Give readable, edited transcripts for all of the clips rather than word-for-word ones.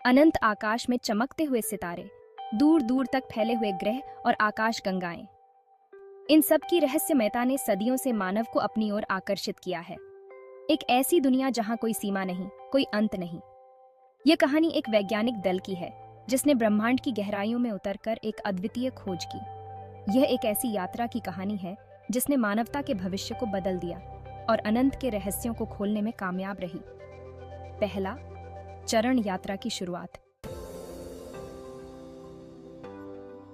अनंत आकाश में चमकते हुए सितारे, दूर दूर तक फैले हुए ग्रह और आकाश गंगाएं, इन सब की रहस्यमयता ने सदियों से मानव को अपनी ओर आकर्षित किया है। एक ऐसी दुनिया जहां कोई सीमा नहीं, कोई अंत नहीं। यह कहानी एक वैज्ञानिक दल की है जिसने ब्रह्मांड की गहराइयों में उतरकर एक अद्वितीय खोज की। यह एक ऐसी यात्रा की कहानी है जिसने मानवता के भविष्य को बदल दिया और अनंत के रहस्यों को खोलने में कामयाब रही। पहला चरण, यात्रा की शुरुआत।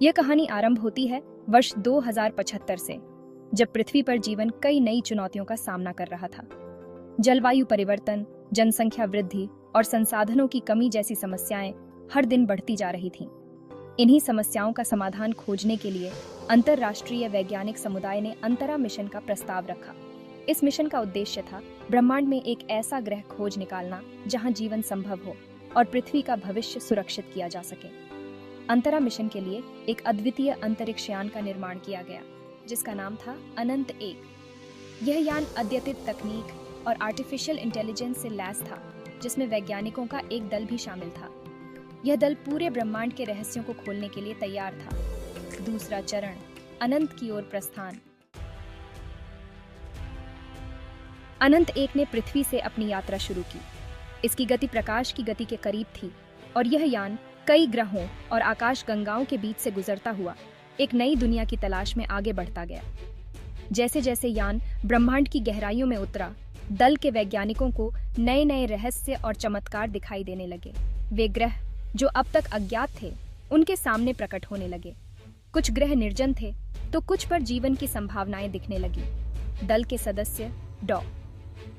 यह कहानी आरंभ होती है वर्ष 2075 से, जब पृथ्वी पर जीवन कई नई चुनौतियों का सामना कर रहा था। जलवायु परिवर्तन, जनसंख्या वृद्धि और संसाधनों की कमी जैसी समस्याएं हर दिन बढ़ती जा रही थीं। इन्हीं समस्याओं का समाधान खोजने के लिए अंतर्राष्ट्रीय वैज्ञानिक समुदाय ने अंतरा मिशन का प्रस्ताव रखा। इस मिशन का उद्देश्य था ब्रह्मांड में एक ऐसा ग्रह खोज निकालना जहां जीवन संभव हो और पृथ्वी का भविष्य सुरक्षित किया जा सके। अंतरा मिशन के लिए एक अद्वितीय अंतरिक्ष यान का निर्माण किया गया, जिसका नाम था अनंत 1। यह यान अद्यतित तकनीक और आर्टिफिशियल इंटेलिजेंस से लैस था, जिसमें वैज्ञानिकों का एक दल भी शामिल था। यह दल पूरे ब्रह्मांड के रहस्यों को खोलने के लिए तैयार था। दूसरा चरण, अनंत की ओर प्रस्थान। अनंत 1 ने पृथ्वी से अपनी यात्रा शुरू की। इसकी गति प्रकाश की गति के करीब थी और यह यान कई ग्रहों और आकाश गंगाओं के बीच से गुजरता हुआ एक नई दुनिया की तलाश में आगे बढ़ता गया। जैसे जैसे यान ब्रह्मांड की गहराइयों में उतरा, दल के वैज्ञानिकों को नए नए रहस्य और चमत्कार दिखाई देने लगे। वे ग्रह जो अब तक अज्ञात थे, उनके सामने प्रकट होने लगे। कुछ ग्रह निर्जन थे तो कुछ पर जीवन की संभावनाएं दिखने लगी। दल के सदस्य डॉ.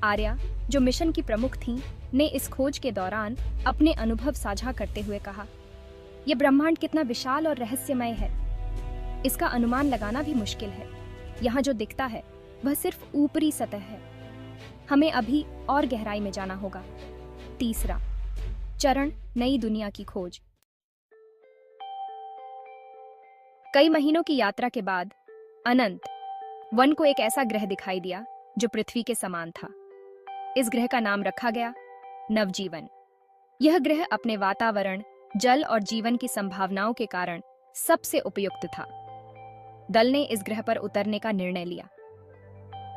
आर्या, जो मिशन की प्रमुख थीं, ने इस खोज के दौरान अपने अनुभव साझा करते हुए कहा, यह ब्रह्मांड कितना विशाल और रहस्यमय है। इसका अनुमान लगाना भी मुश्किल है। यहाँ जो दिखता है वह सिर्फ ऊपरी सतह है। हमें अभी और गहराई में जाना होगा। तीसरा चरण, नई दुनिया की खोज। कई महीनों की यात्रा के बाद अनंत 1 को एक ऐसा ग्रह दिखाई दिया जो पृथ्वी के समान था। इस ग्रह का नाम रखा गया नवजीवन। यह ग्रह अपने वातावरण, जल और जीवन की संभावनाओं के कारण सबसे उपयुक्त था। दल ने इस ग्रह पर उतरने का निर्णय लिया।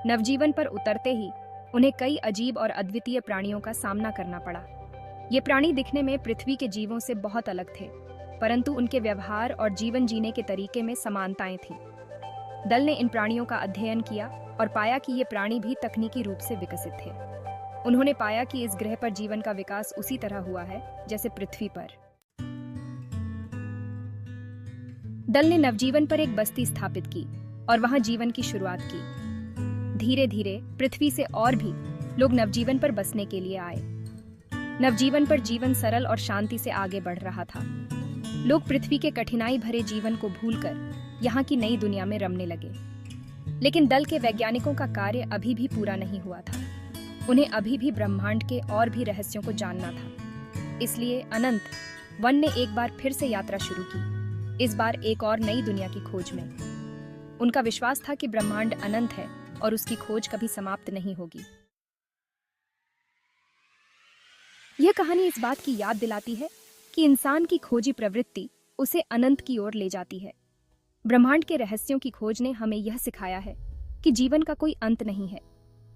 नवजीवन पर उतरते ही उन्हें कई अजीब और अद्वितीय प्राणियों का सामना करना पड़ा। ये प्राणी दिखने में पृथ्वी के जीवों से बहुत अलग थे, परंतु उनके व्यवहार और जीवन जीने के तरीके में समानताएं थीं। दल ने इन प्राणियों का अध्ययन किया और पाया कि ये प्राणी भी तकनीकी रूप से विकसित थे। उन्होंने पाया कि इस ग्रह पर जीवन का विकास उसी तरह हुआ है जैसे पृथ्वी पर। दल ने नवजीवन पर एक बस्ती स्थापित की और वहां जीवन की शुरुआत की। धीरे धीरे पृथ्वी से और भी लोग नवजीवन पर बसने के लिए आए। नवजीवन पर जीवन सरल और शांति से आगे बढ़ रहा था। लोग पृथ्वी के कठिनाई भरे जीवन को भूलकर यहाँ की नई दुनिया में रमने लगे। लेकिन दल के वैज्ञानिकों का कार्य अभी भी पूरा नहीं हुआ था। उन्हें अभी भी ब्रह्मांड के और भी रहस्यों को जानना था। इसलिए अनंत 1 ने एक बार फिर से यात्रा शुरू की, इस बार एक और नई दुनिया की खोज में। उनका विश्वास था कि ब्रह्मांड अनंत है और उसकी खोज कभी समाप्त नहीं होगी। यह कहानी इस बात की याद दिलाती है कि इंसान की खोजी प्रवृत्ति उसे अनंत की ओर ले जाती है। ब्रह्मांड के रहस्यों की खोज ने हमें यह सिखाया है कि जीवन का कोई अंत नहीं है,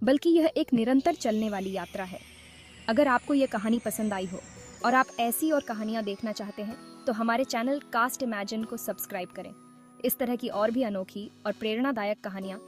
बल्कि यह एक निरंतर चलने वाली यात्रा है। अगर आपको यह कहानी पसंद आई हो और आप ऐसी और कहानियां देखना चाहते हैं तो हमारे चैनल कास्ट इमेजिन को सब्सक्राइब करें। इस तरह की और भी अनोखी और प्रेरणादायक कहानियां